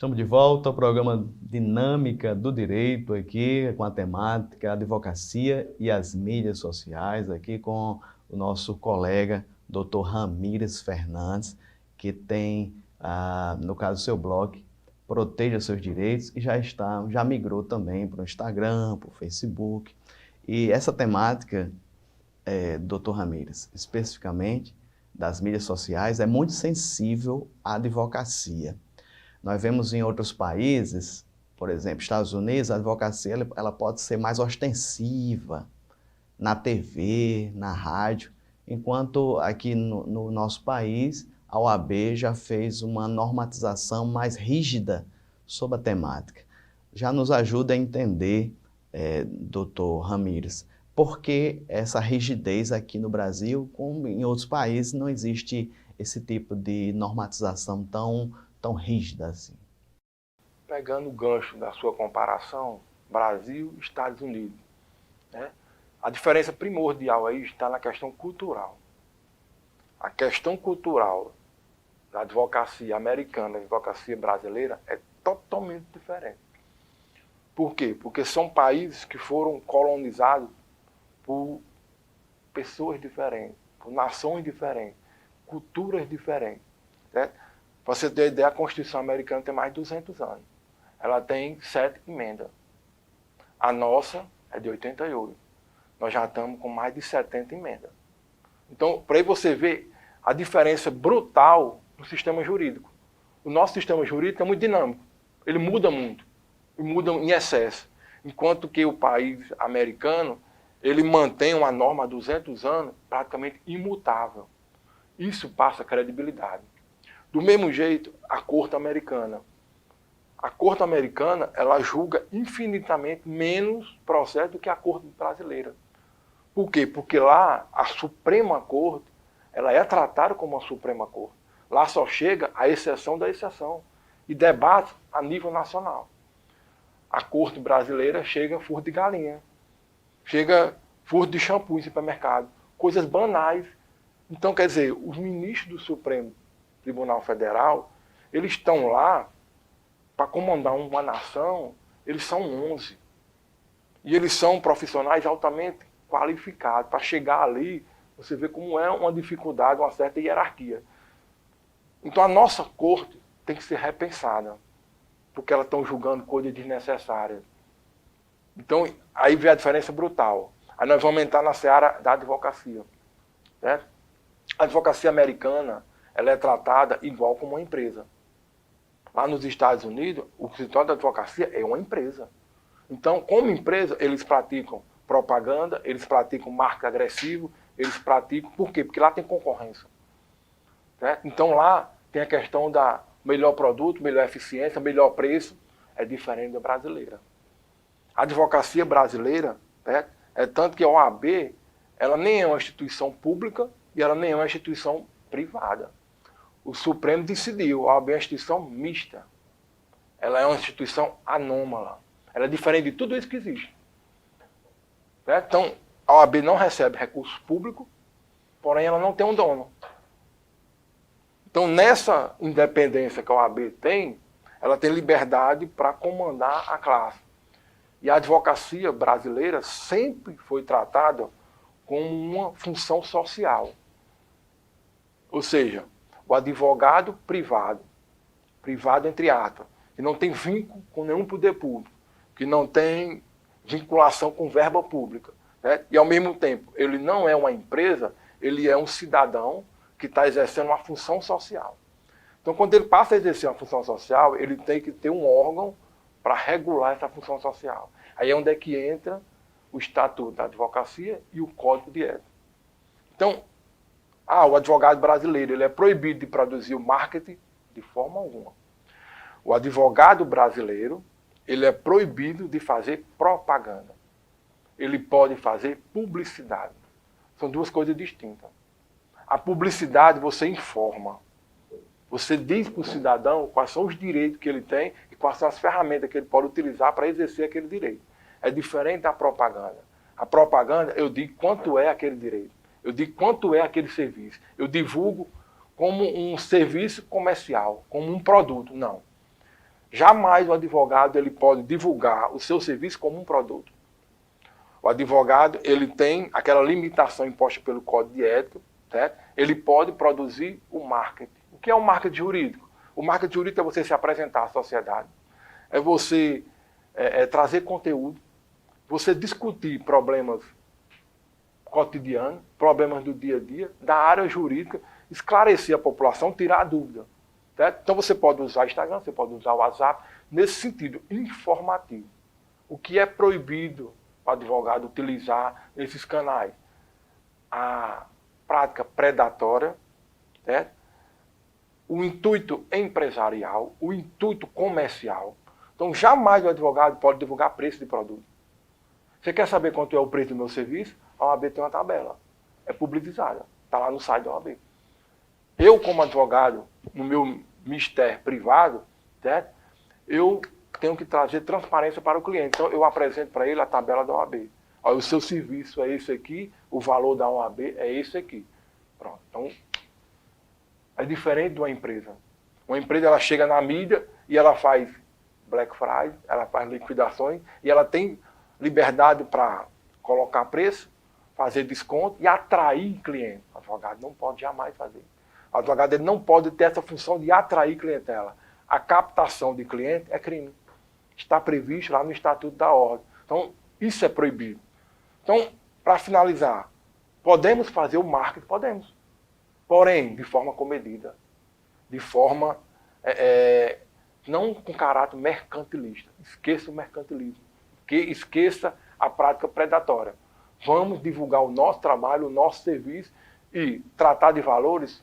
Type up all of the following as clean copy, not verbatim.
Estamos de volta ao programa Dinâmica do Direito, aqui com a temática advocacia e as mídias sociais, aqui com o nosso colega Dr. Ramírez Fernandes, que tem, no caso, seu blog, Proteja Seus Direitos, e já migrou também para o Instagram, para o Facebook. E essa temática, Dr. Ramírez, especificamente das mídias sociais, é muito sensível à advocacia. Nós vemos em outros países, por exemplo, Estados Unidos, a advocacia ela pode ser mais ostensiva na TV, na rádio, enquanto aqui no nosso país, a OAB já fez uma normatização mais rígida sobre a temática. Já nos ajuda a entender, Dr. Ramírez, por que essa rigidez aqui no Brasil, como em outros países, não existe esse tipo de normatização tão rígida assim. Pegando o gancho da sua comparação, Brasil e Estados Unidos, né? A diferença primordial aí está na questão cultural. A questão cultural da advocacia americana e da advocacia brasileira é totalmente diferente. Por quê? Porque são países que foram colonizados por pessoas diferentes, por nações diferentes, culturas diferentes, certo? Para você ter ideia, a Constituição americana tem mais de 200 anos. Ela tem 7 emendas. A nossa é de 88. Nós já estamos com mais de 70 emendas. Então, para aí você ver a diferença brutal no sistema jurídico. O nosso sistema jurídico é muito dinâmico. Ele muda muito. E muda em excesso. Enquanto que o país americano, ele mantém uma norma há 200 anos praticamente imutável. Isso passa credibilidade. Do mesmo jeito, a Corte Americana. A Corte Americana, ela julga infinitamente menos processo do que a Corte Brasileira. Por quê? Porque lá, a Suprema Corte, ela é tratada como a Suprema Corte. Lá só chega a exceção da exceção e debate a nível nacional. A Corte Brasileira chega furto de galinha, chega furto de shampoo em supermercado, coisas banais. Então, quer dizer, os ministros do Supremo Tribunal Federal, eles estão lá para comandar uma nação, eles são 11. E eles são profissionais altamente qualificados. Para chegar ali, você vê como é uma dificuldade, uma certa hierarquia. Então a nossa corte tem que ser repensada, porque elas estão julgando coisas desnecessárias. Então aí vem a diferença brutal. Aí nós vamos entrar na seara da advocacia, certo? A advocacia americana, ela é tratada igual como uma empresa. Lá nos Estados Unidos, o escritório da advocacia é uma empresa. Então, como empresa, eles praticam propaganda, eles praticam marketing agressivo, eles praticam... Por quê? Porque lá tem concorrência. Certo? Então, lá tem a questão da melhor produto, melhor eficiência, melhor preço. É diferente da brasileira. A advocacia brasileira, certo? É tanto que a OAB, ela nem é uma instituição pública e ela nem é uma instituição privada. O Supremo decidiu, a OAB é uma instituição mista. Ela é uma instituição anômala. Ela é diferente de tudo isso que existe. Certo? Então, a OAB não recebe recurso público, porém ela não tem um dono. Então, nessa independência que a OAB tem, ela tem liberdade para comandar a classe. E a advocacia brasileira sempre foi tratada como uma função social. Ou seja, o advogado privado, privado entre aspas, que não tem vínculo com nenhum poder público, que não tem vinculação com verba pública, né? E ao mesmo tempo, ele não é uma empresa, ele é um cidadão que está exercendo uma função social. Então, quando ele passa a exercer uma função social, ele tem que ter um órgão para regular essa função social. Aí é onde é que entra o Estatuto da Advocacia e o Código de Ética. Então, o advogado brasileiro ele é proibido de produzir o marketing de forma alguma. O advogado brasileiro ele é proibido de fazer propaganda. Ele pode fazer publicidade. São duas coisas distintas. A publicidade você informa. Você diz para o cidadão quais são os direitos que ele tem e quais são as ferramentas que ele pode utilizar para exercer aquele direito. É diferente da propaganda. A propaganda, eu digo quanto é aquele direito. Eu digo quanto é aquele serviço. Eu divulgo como um serviço comercial, como um produto. Não. Jamais o advogado ele pode divulgar o seu serviço como um produto. O advogado ele tem aquela limitação imposta pelo Código de Ética, certo? Ele pode produzir o marketing. O que é o marketing jurídico? O marketing jurídico é você se apresentar à sociedade, é você trazer conteúdo, você discutir problemas cotidianos, problemas do dia a dia, da área jurídica, esclarecer a população, tirar a dúvida. Certo? Então você pode usar Instagram, você pode usar o WhatsApp, nesse sentido informativo. O que é proibido o advogado utilizar nesses canais? A prática predatória, certo? O intuito empresarial, o intuito comercial. Então jamais o advogado pode divulgar preço de produto. Você quer saber quanto é o preço do meu serviço? A OAB tem uma tabela. É publicizada. Está lá no site da OAB. Eu, como advogado, no meu mistério privado, certo? Eu tenho que trazer transparência para o cliente. Então, eu apresento para ele a tabela da OAB. Olha, o seu serviço é esse aqui, o valor da OAB é esse aqui. Pronto. Então, é diferente de uma empresa. Uma empresa, ela chega na mídia e ela faz Black Friday, ela faz liquidações e ela tem liberdade para colocar preço, fazer desconto e atrair cliente. O advogado não pode jamais fazer. O advogado ele não pode ter essa função de atrair clientela. A captação de cliente é crime. Está previsto lá no Estatuto da Ordem. Então, isso é proibido. Então, para finalizar, podemos fazer o marketing? Podemos. Porém, de forma comedida. De forma não com caráter mercantilista. Esqueça o mercantilismo. Esqueça a prática predatória. Vamos divulgar o nosso trabalho, o nosso serviço e tratar de valores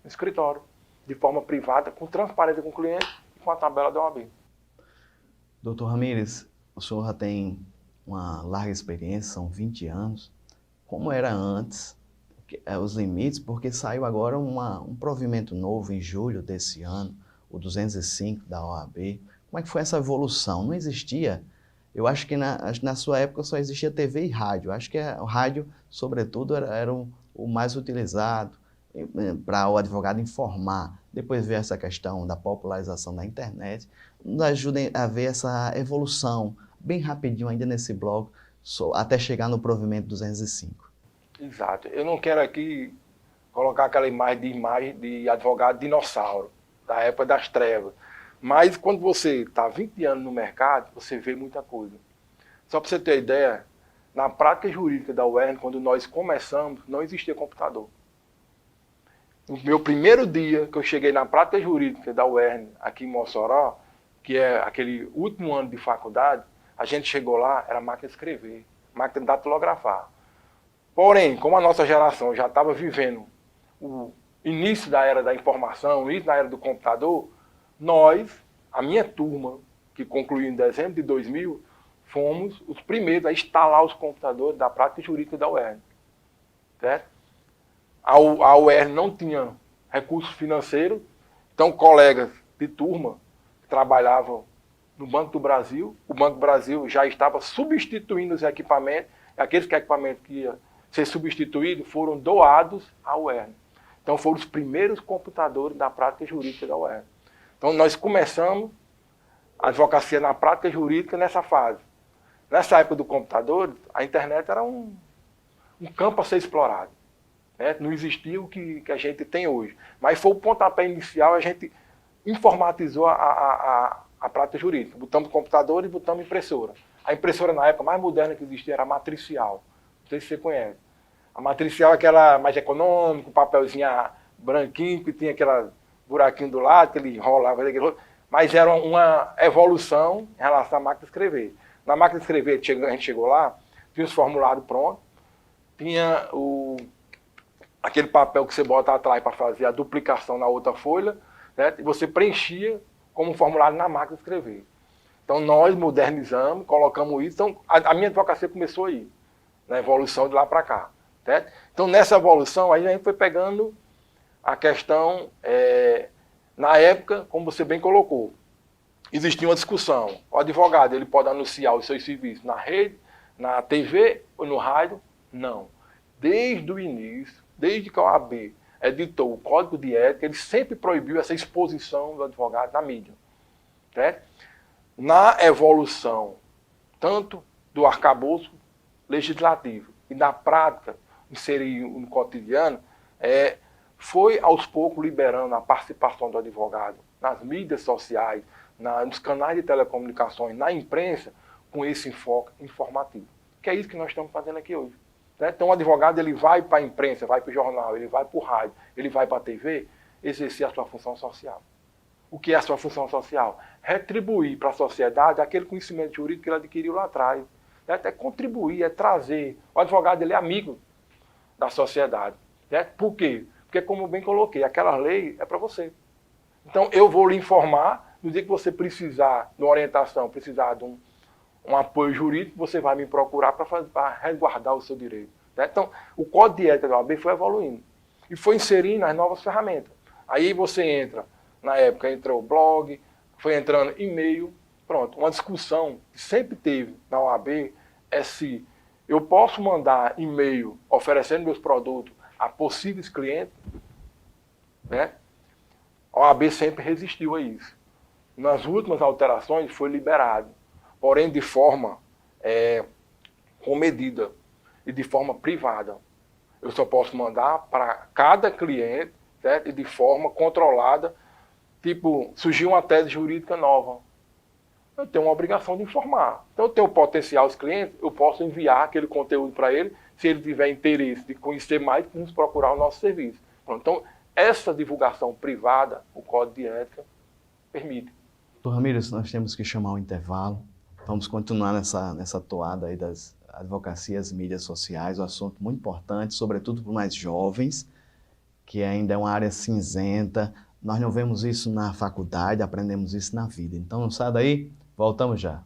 no escritório, de forma privada, com transparência com o cliente e com a tabela da OAB. Doutor Ramírez, o senhor já tem uma larga experiência, são 20 anos. Como era antes, os limites, porque saiu agora um provimento novo em julho desse ano, o 205 da OAB. Como é que foi essa evolução? Não existia, eu acho que na sua época só existia TV e rádio. Acho que o rádio, sobretudo, era o mais utilizado para o advogado informar. Depois veio essa questão da popularização da internet. Nos ajudem a ver essa evolução, bem rapidinho ainda nesse bloco, até chegar no provimento 205. Exato. Eu não quero aqui colocar aquela imagem de advogado dinossauro, da época das trevas. Mas quando você está 20 anos no mercado, você vê muita coisa. Só para você ter ideia, na prática jurídica da UERN, quando nós começamos, não existia computador. No meu primeiro dia que eu cheguei na prática jurídica da UERN, aqui em Mossoró, que é aquele último ano de faculdade, a gente chegou lá, era máquina de escrever, máquina de datilografar. Porém, como a nossa geração já estava vivendo o início da era da informação, o início da era do computador, nós, a minha turma, que concluiu em dezembro de 2000, fomos os primeiros a instalar os computadores da prática jurídica da UERN. Certo? A UERN não tinha recursos financeiros, então colegas de turma que trabalhavam no Banco do Brasil, o Banco do Brasil já estava substituindo os equipamentos, aqueles equipamentos que iam ser substituídos foram doados à UERN. Então foram os primeiros computadores da prática jurídica da UERN. Então nós começamos a advocacia na prática jurídica nessa fase. Nessa época do computador, a internet era um campo a ser explorado. Né? Não existia o que a gente tem hoje. Mas foi o pontapé inicial, a gente informatizou a prática jurídica. Botamos computador e botamos impressora. A impressora na época mais moderna que existia era a matricial. Não sei se você conhece. A matricial é aquela mais econômica, papelzinho branquinho, que tinha aquele buraquinho do lado, que ele enrolava, mas era uma evolução em relação à máquina de escrever. Na máquina de escrever, a gente chegou lá, tinha os formulários prontos, tinha aquele papel que você bota atrás para fazer a duplicação na outra folha, né? E você preenchia como um formulário na máquina de escrever. Então nós modernizamos, colocamos isso, então a minha advocacia começou aí, na evolução de lá para cá. Certo? Então nessa evolução aí a gente foi pegando a questão, na época, como você bem colocou, existia uma discussão. O advogado ele pode anunciar os seus serviços na rede, na TV ou no rádio? Não. Desde o início, desde que a OAB editou o Código de Ética, ele sempre proibiu essa exposição do advogado na mídia. certo? Na evolução, tanto do arcabouço legislativo e da prática, inserir no cotidiano, foi aos poucos liberando a participação do advogado nas mídias sociais, nos canais de telecomunicações, na imprensa, com esse enfoque informativo. Que é isso que nós estamos fazendo aqui hoje. Certo? Então o advogado ele vai para a imprensa, vai para o jornal, ele vai para o rádio, ele vai para a TV, exercer a sua função social. O que é a sua função social? Retribuir para a sociedade aquele conhecimento jurídico que ele adquiriu lá atrás. Certo? É contribuir, é trazer. O advogado ele é amigo da sociedade. Certo? Por quê? Porque, como eu bem coloquei, aquela lei é para você. Então, eu vou lhe informar, no dia que você precisar de uma orientação, precisar de um apoio jurídico, você vai me procurar para resguardar o seu direito. Certo? Então, o Código de Ética da OAB foi evoluindo e foi inserindo as novas ferramentas. Aí você entra, na época entrou o blog, foi entrando e-mail, pronto. Uma discussão que sempre teve na OAB é se eu posso mandar e-mail oferecendo meus produtos a possíveis clientes, né? A OAB sempre resistiu a isso. Nas últimas alterações foi liberado, porém de forma comedida e de forma privada. Eu só posso mandar para cada cliente, certo? E de forma controlada, tipo, surgiu uma tese jurídica nova. Eu tenho uma obrigação de informar. Então eu tenho potenciais clientes, eu posso enviar aquele conteúdo para ele, se ele tiver interesse de conhecer mais, nos procurar o nosso serviço. Então, essa divulgação privada, o Código de Ética, permite. Doutor Ramírez, nós temos que chamar um intervalo. Vamos continuar nessa toada aí das advocacias, mídias sociais, um assunto muito importante, sobretudo para os mais jovens, que ainda é uma área cinzenta. Nós não vemos isso na faculdade, aprendemos isso na vida. Então não sai daí, voltamos já.